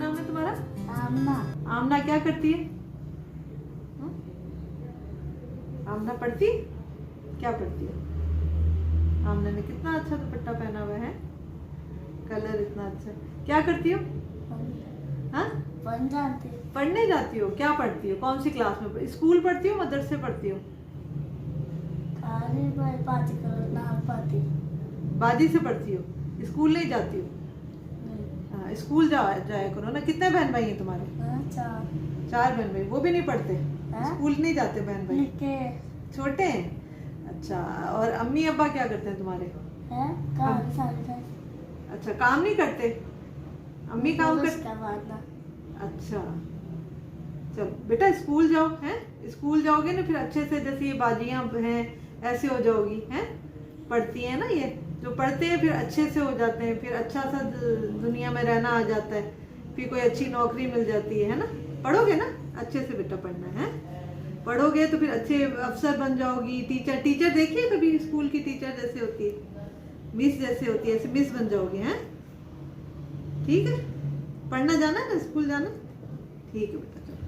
नाम है तुम्हारा? आमना। आमना क्या करती है? हम्म? आमना पढ़ती? क्या पढ़ती है? आमना ने कितना अच्छा दुपट्टा पहना हुआ है, कलर इतना अच्छा। क्या करती हो? हाँ, बन जाती। पढ़ने जाती हो? क्या पढ़ती हो? कौन सी क्लास में? स्कूल पढ़ती हो, मदरसे पढ़ती हो? अरे भाई पाती करो नाम पाती। बादी से पढ़ती हो, स्कूल नहीं जाती हो? हाँ, स्कूल जाया करो ना। कितने बहन भाई हैं तुम्हारे? चार। 4 बहन भाई, वो भी नहीं पढ़ते? हाँ? स्कूल नहीं जाते बहन भाई? निके छोटे हैं? अच्छा, और अम्मी अब्बा क्या करते हैं तुम्हारे? है काम सारे। अच्छा, काम नहीं करते? अम्मी काम कर। उसका बाद अच्छा, चलो बेटा स्कूल जाओ, हैं? स्कूल जाओगे ना फिर अच्छे से, जैसे ये बाजियां हैं ऐसे हो जाओगी, हैं? पढ़ती हैं ना, ये जो पढ़ते हैं फिर अच्छे से हो जाते हैं, फिर अच्छा सा दुनिया में रहना आ जाता है, फिर कोई अच्छी नौकरी मिल जाती है ना? पढ़ोगे ना अच्छे से? बेटा पढ़ना है, पढ़ोगे तो फिर अच्छे अफसर बन जाओगी। टीचर देखिए कभी, स्कूल की टीचर जैसे होती है, मिस जैसे होती है, ऐसे मिस बन जाओगे, हैं? ठीक है, पढ़ना जाना है ना, स्कूल जाना? ठीक है बेटा, चलो।